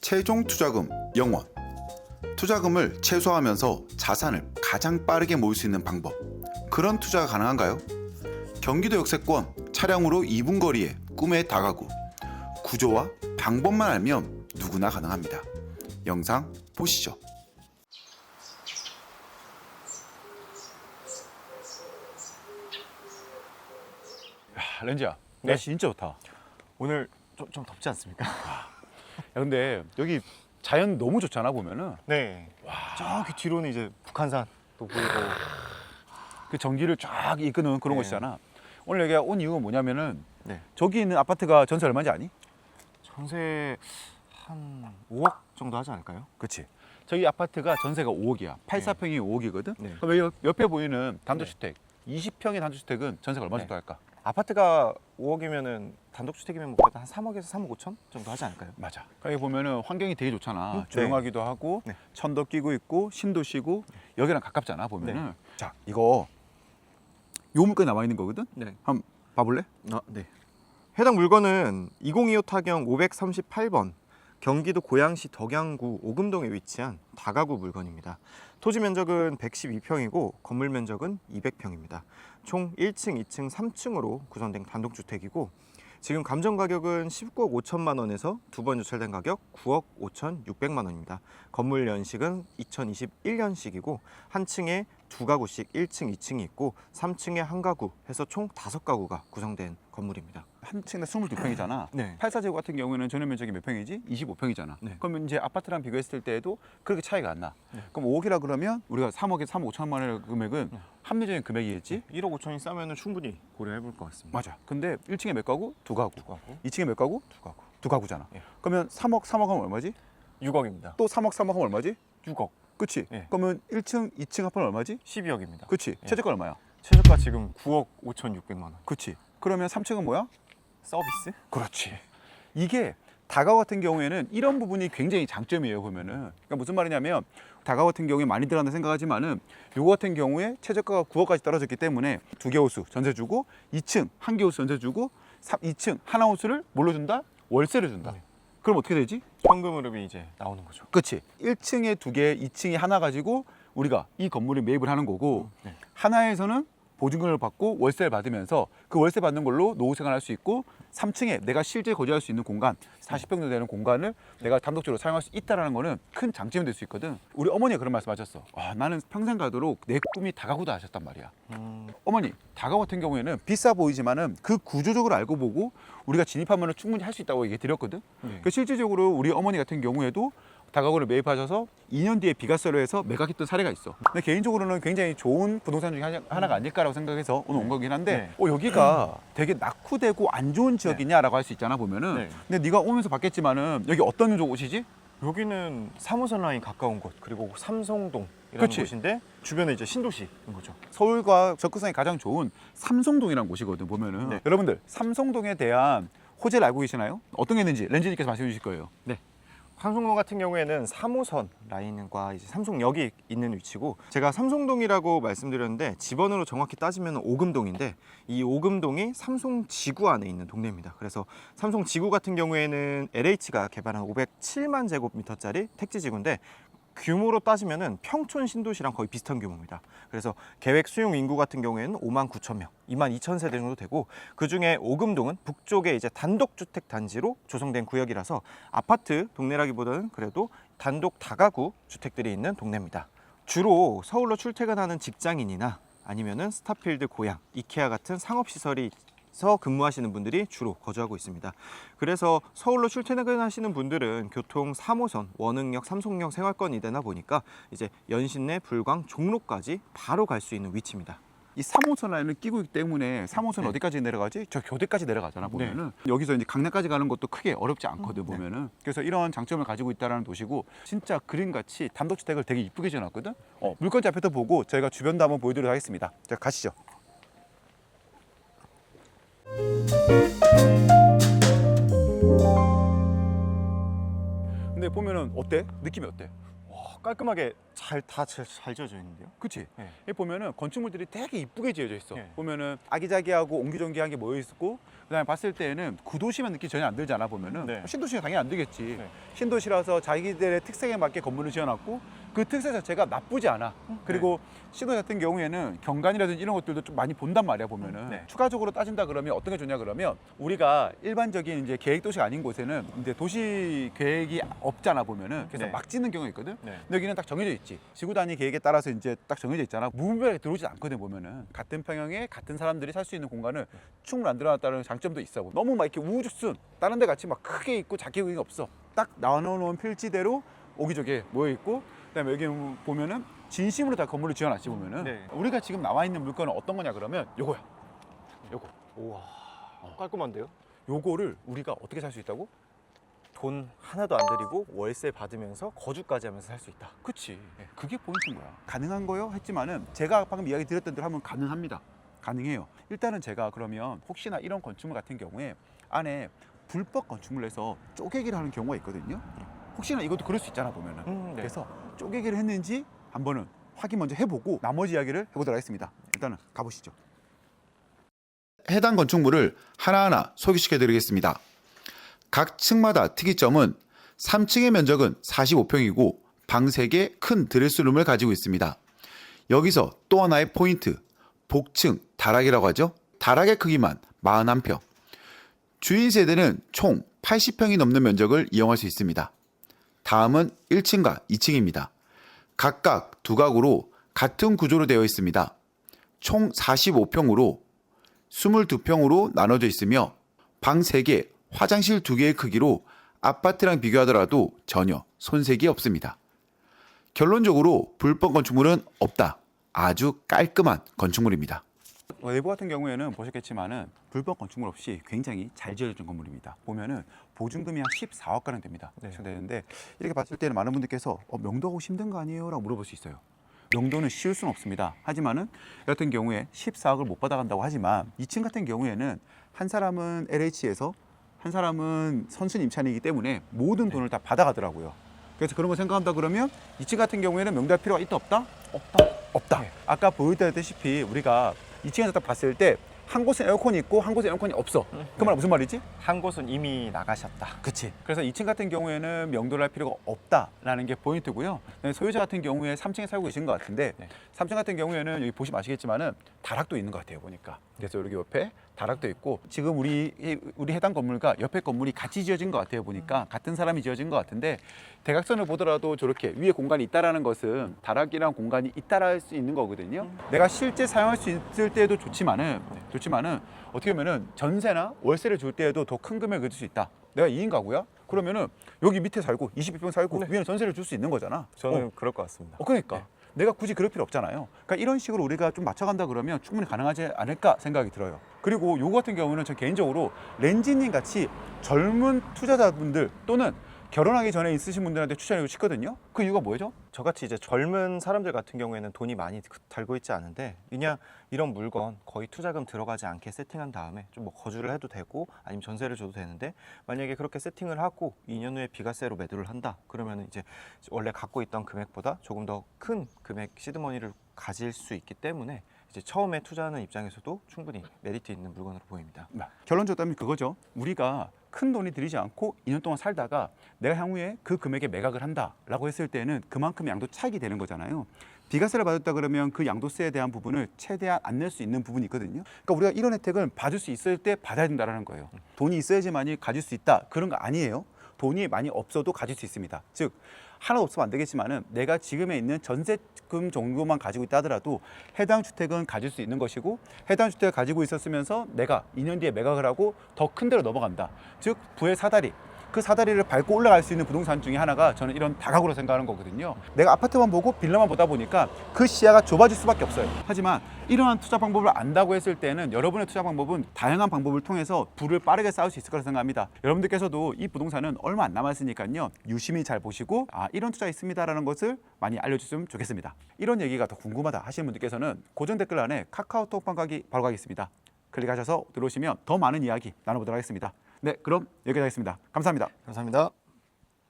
최종 투자금 0원. 투자금을 최소화하면서 자산을 가장 빠르게 모을 수 있는 방법. 그런 투자가 가능한가요? 경기도 역세권 차량으로 2분 거리에 꿈의 다가구. 구조와 방법만 알면 누구나 가능합니다. 영상 보시죠. 야, 렌지야, 네. 날씨 진짜 좋다. 야, 오늘 좀 덥지 않습니까? 근데 여기 자연 너무 좋잖아 보면은. 네. 저기 뒤로는 이제 북한산 또 보이고. 그 전기를 쫙 이끄는 그런 네. 곳이잖아. 오늘 여기가 온 이유가 뭐냐면은 네. 저기 있는 아파트가 전세 얼마인지 아니? 전세 한 5억 정도 하지 않을까요? 그치. 저기 아파트가 전세가 5억이야. 84평이 5억이거든. 네. 그럼 옆에 보이는 단독주택, 20평의 단독주택은 전세가 얼마 네. 정도 할까? 아파트가 5억이면은 단독주택이면 뭐 그래도 한 3억에서 3억 5천 정도 하지 않을까요? 맞아. 여기 보면은 환경이 되게 좋잖아. 네. 조용하기도 하고 네. 천도 끼고 있고 신도 쉬고 여기랑 가깝잖아 보면은. 자, 이거 요 물건이 남아 있는 거거든. 네. 한번 봐볼래? 네. 해당 물건은 2025 타경 538번 경기도 고양시 덕양구 오금동에 위치한 다가구 물건입니다. 토지 면적은 112평이고 건물 면적은 200평입니다. 총 1층, 2층, 3층으로 구성된 단독주택이고 지금 감정 가격은 19억 5천만 원에서 두 번 유찰된 가격 9억 5천6백만 원입니다. 건물 연식은 2021년식이고 한 층에 두 가구씩 1층, 2층이 있고 3층에 한 가구 해서 총 5가구가 구성된 건물입니다. 한 층에 22평이잖아. 네. 84제곱 같은 경우에는 전용 면적이 몇 평이지? 25평이잖아. 네. 그러면 이제 아파트랑 비교했을 때에도 그렇게 차이가 안 나. 네. 그럼 5억이라 그러면 우리가 3억에 3억 5천만 원의 금액은 네. 합리적인 금액이겠지? 1억 5천이 싸면 충분히 고려해 볼 것 같습니다. 맞아. 근데 1층에 몇 가구? 두 가구. 두 가구, 2층에 몇 가구? 두 가구. 두 가구잖아. 예. 그러면 3억 하면 얼마지? 6억입니다. 또 3억 하면 얼마지? 6억. 그치? 예. 그러면 1층, 2층 합하면 얼마지? 12억입니다. 그치? 예. 최저가 얼마야? 최저가 지금 9억 5천6백만 원. 그치? 그러면 3층은 뭐야? 서비스? 그렇지. 이게 다가구 같은 경우에는 이런 부분이 굉장히 장점이에요 보면은. 그러니까 무슨 말이냐면 다가구 같은 경우에 많이 들어간다 생각하지만은 요거 같은 경우에 최저가가 9억까지 떨어졌기 때문에 두 개 호수 전세 주고 2층 한 개 호수 전세 주고 2층 하나 호수를 뭘로 준다? 월세를 준다. 네. 그럼 어떻게 되지? 현금 흐름이 이제 나오는 거죠. 그치? 1층에 두 개, 2층에 하나 가지고 우리가 이 건물에 매입을 하는 거고 네. 하나에서는 보증금을 받고 월세를 받으면서 그 월세 받는 걸로 노후 생활할 수 있고 3층에 내가 실제 거주할 수 있는 공간 40평 정도 되는 공간을 내가 단독적으로 사용할 수 있다는 거는 큰 장점이 될 수 있거든. 우리 어머니가 그런 말씀 하셨어. 나는 평생 가도록 내 꿈이 다가구다 하셨단 말이야. 어머니, 다가구 같은 경우에는 비싸 보이지만은 그 구조적으로 알고 보고 우리가 진입하면 충분히 할 수 있다고 얘기 드렸거든. 네. 그 실질적으로 우리 어머니 같은 경우에도 다가구를 매입하셔서 2년 뒤에 비과세로 해서 매각했던 사례가 있어. 근데 개인적으로는 굉장히 좋은 부동산 중에 하나가 아닐까라고 생각해서 오늘 온 거긴 한데 여기가 되게 낙후되고 안 좋은 지역이냐라고 할 수 있잖아 보면은. 네. 근데 네가 오면서 봤겠지만은 여기 어떤 곳이지? 여기는 3호선 라인 가까운 곳 그리고 삼성동이라는 그치. 곳인데 주변에 이제 신도시인 거죠. 서울과 접근성이 가장 좋은 삼성동이라는 곳이거든 보면은. 네. 여러분들 삼성동에 대한 호재를 알고 계시나요? 어떤 게 있는지 렌지님께서 말씀해 주실 거예요. 삼성동 같은 경우에는 3호선 라인과 이제 삼성역이 있는 위치고 제가 삼성동이라고 말씀드렸는데 지번으로 정확히 따지면 오금동인데 이 오금동이 삼성지구 안에 있는 동네입니다. 그래서 삼성지구 같은 경우에는 LH가 개발한 507만 제곱미터짜리 택지지구인데 규모로 따지면은 평촌 신도시랑 거의 비슷한 규모입니다. 그래서 계획 수용 인구 같은 경우에는 5만 9천 명, 2만 2천 세대 정도 되고 그 중에 오금동은 북쪽에 이제 단독주택 단지로 조성된 구역이라서 아파트 동네라기보다는 그래도 단독 다가구 주택들이 있는 동네입니다. 주로 서울로 출퇴근하는 직장인이나 아니면은 스타필드 고양, 이케아 같은 상업시설이 서 근무하시는 분들이 주로 거주하고 있습니다. 그래서 서울로 출퇴근하시는 분들은 교통 3호선 원흥역, 삼성역 생활권이 되나 보니까 이제 연신내, 불광, 종로까지 바로 갈 수 있는 위치입니다. 이 3호선 라인을 끼고 있기 때문에 3호선 네. 어디까지 내려가지? 저 교대까지 내려가잖아 보면은. 여기서 이제 강남까지 가는 것도 크게 어렵지 않거든 보면은. 그래서 이런 장점을 가지고 있다는 도시고 진짜 그림같이 단독주택을 되게 이쁘게 지어놨거든. 물건지 앞에서 보고 저희가 주변도 한번 보여드리도록 하겠습니다. 자, 가시죠. 근데 보면은 어때? 느낌이 어때? 와, 깔끔하게 잘 지어져 있는데요. 그치? 네. 여기 보면은 건축물들이 되게 이쁘게 지어져 있어. 네. 보면은 아기자기하고 옹기종기한 게 모여 있고, 그다음에 봤을 때는 구도시만 느낌이 전혀 안 들잖아 보면은. 네. 신도시가 당연히 안 들겠지. 네. 신도시라서 자기들의 특색에 맞게 건물을 지어놨고 그 특색 자체가 나쁘지 않아. 그리고 신도시 같은 경우에는 경관이라든지 이런 것들도 좀 많이 본단 말이야 보면은. 네. 추가적으로 따진다 그러면 어떤 게 좋냐 그러면 우리가 일반적인 이제 계획 도시가 아닌 곳에는 이제 도시 계획이 없잖아 보면은. 그래서 네. 막 짓는 경우가 있거든. 네. 근데 여기는 딱 정해져 있지. 지구 단위 계획에 따라서 이제 딱 정해져 있잖아. 무분별하게 들어오지 않거든 보면은. 같은 평형에 같은 사람들이 살 수 있는 공간을 충분히 만들어놨다는 장점도 있어. 너무 막 이렇게 우후죽순 다른 데 같이 막 크게 있고 작게 있는 게 없어. 딱 나눠놓은 필지대로 오기저기 모여 있고, 그다음에 여기 보면은 진심으로 다 건물을 지어놨지 보면은. 네. 우리가 지금 나와 있는 물건은 어떤 거냐 그러면 요거야. 요거. 우와, 깔끔한데요? 요거를 우리가 어떻게 살 수 있다고? 돈 하나도 안 들이고 월세 받으면서 거주까지 하면서 살 수 있다. 그치. 그게 포인트인 거야. 가능한 거요? 했지만은 제가 방금 이야기 드렸던 대로 하면 가능합니다. 가능해요. 일단은 제가 그러면 혹시나 이런 건축물 같은 경우에 안에 불법 건축물에서 쪼개기를 하는 경우가 있거든요. 혹시나 이것도 그럴 수 있잖아 보면은. 네. 그래서 쪼개기를 했는지 한번은 확인 먼저 해보고 나머지 이야기를 해보도록 하겠습니다. 일단은 가보시죠. 해당 건축물을 하나하나 소개시켜 드리겠습니다. 각 층마다 특이점은 3층의 면적은 45평이고 방 3개 큰 드레스룸을 가지고 있습니다. 여기서 또 하나의 포인트, 복층 다락이라고 하죠. 다락의 크기만 41평. 주인 세대는 총 80평이 넘는 면적을 이용할 수 있습니다. 다음은 1층과 2층입니다. 각각 두 가구로 같은 구조로 되어 있습니다. 총 45평으로 22평으로 나눠져 있으며 방 3개, 화장실 2개의 크기로 아파트랑 비교하더라도 전혀 손색이 없습니다. 결론적으로 불법 건축물은 없다. 아주 깔끔한 건축물입니다. 내부 같은 경우에는 보셨겠지만은 불법 건축물 없이 굉장히 잘 지어진 건물입니다. 보면은 보증금이 한 14억 가량 됩니다. 네. 되는데 이렇게 봤을 때는 많은 분들께서 명도하고 힘든 거 아니에요? 라고 물어볼 수 있어요. 명도는 쉬울 수는 없습니다. 하지만은 이 같은 경우에 14억을 못 받아간다고 하지만 2층 같은 경우에는 한 사람은 LH에서 한 사람은 선순 임차인이기 때문에 모든 돈을 다 받아가더라고요. 그래서 그런 거 생각한다 그러면 2층 같은 경우에는 명도할 필요가 있다 없다? 없다. 네. 아까 보여드렸다시피 우리가 2층에서 딱 봤을 때 한 곳은 에어컨이 있고 한 곳은 에어컨이 없어. 그 말 무슨 말이지? 한 곳은 이미 나가셨다. 그치. 그래서 2층 같은 경우에는 명도를 할 필요가 없다라는 게 포인트고요. 소유자 같은 경우에 3층에 살고 계신 것 같은데 네. 3층 같은 경우에는 여기 보시면 아시겠지만은 다락도 있는 것 같아요 보니까. 그래서 여기 옆에 다락도 있고 지금 우리 해당 건물과 옆에 건물이 같이 지어진 것 같아요 보니까 같은 사람이 지어진 것 같은데 대각선을 보더라도 저렇게 위에 공간이 있다라는 것은 다락이랑 공간이 있다라 할 수 있는 거거든요. 내가 실제 사용할 수 있을 때도 좋지만은 어떻게 보면은 전세나 월세를 줄 때에도 더 큰 금액을 줄 수 있다. 내가 2인 가구야? 그러면은 여기 밑에 살고 22평 살고 위에는 전세를 줄 수 있는 거잖아. 저는 그럴 것 같습니다. 그러니까 네. 내가 굳이 그럴 필요 없잖아요. 그러니까 이런 식으로 우리가 좀 맞춰간다 그러면 충분히 가능하지 않을까 생각이 들어요. 그리고 요거 같은 경우는 저 개인적으로 렌지님 같이 젊은 투자자분들 또는 결혼하기 전에 있으신 분들한테 추천을 시거든요. 그 이유가 뭐죠? 저같이 이제 젊은 사람들 같은 경우에는 돈이 많이 달고 있지 않은데 그냥 이런 물건 거의 투자금 들어가지 않게 세팅한 다음에 좀 뭐 거주를 해도 되고 아니면 전세를 줘도 되는데 만약에 그렇게 세팅을 하고 2년 후에 비과세로 매도를 한다 그러면 이제 원래 갖고 있던 금액보다 조금 더 큰 금액 시드머니를 가질 수 있기 때문에 이제 처음에 투자하는 입장에서도 충분히 메리트 있는 물건으로 보입니다. 결론적으로 그거죠. 우리가 큰 돈이 들이지 않고 2년 동안 살다가 내가 향후에 그 금액에 매각을 한다라고 했을 때는 그만큼 양도 차익이 되는 거잖아요. 비과세를 받았다 그러면 그 양도세에 대한 부분을 최대한 안 낼 수 있는 부분이 있거든요. 그러니까 우리가 이런 혜택을 받을 수 있을 때 받아야 된다는 거예요. 돈이 있어야지만이 가질 수 있다 그런 거 아니에요. 돈이 많이 없어도 가질 수 있습니다. 즉 하나도 없으면 안 되겠지만은 내가 지금에 있는 전세금 정도만 가지고 있다 하더라도 해당 주택은 가질 수 있는 것이고 해당 주택을 가지고 있었으면서 내가 2년 뒤에 매각을 하고 더 큰 데로 넘어간다. 즉 부의 사다리. 그 사다리를 밟고 올라갈 수 있는 부동산 중에 하나가 저는 이런 다가구로 생각하는 거거든요. 내가 아파트만 보고 빌라만 보다 보니까 그 시야가 좁아질 수밖에 없어요. 하지만 이러한 투자 방법을 안다고 했을 때는 여러분의 투자 방법은 다양한 방법을 통해서 부를 빠르게 쌓을 수 있을 거라 생각합니다. 여러분들께서도 이 부동산은 얼마 안 남았으니까요. 유심히 잘 보시고 이런 투자 있습니다라는 것을 많이 알려주시면 좋겠습니다. 이런 얘기가 더 궁금하다 하시는 분들께서는 고정 댓글란에 카카오톡 방가기 바로 가겠습니다. 클릭하셔서 들어오시면 더 많은 이야기 나눠보도록 하겠습니다. 네, 그럼 여기까지 하겠습니다. 감사합니다. 감사합니다.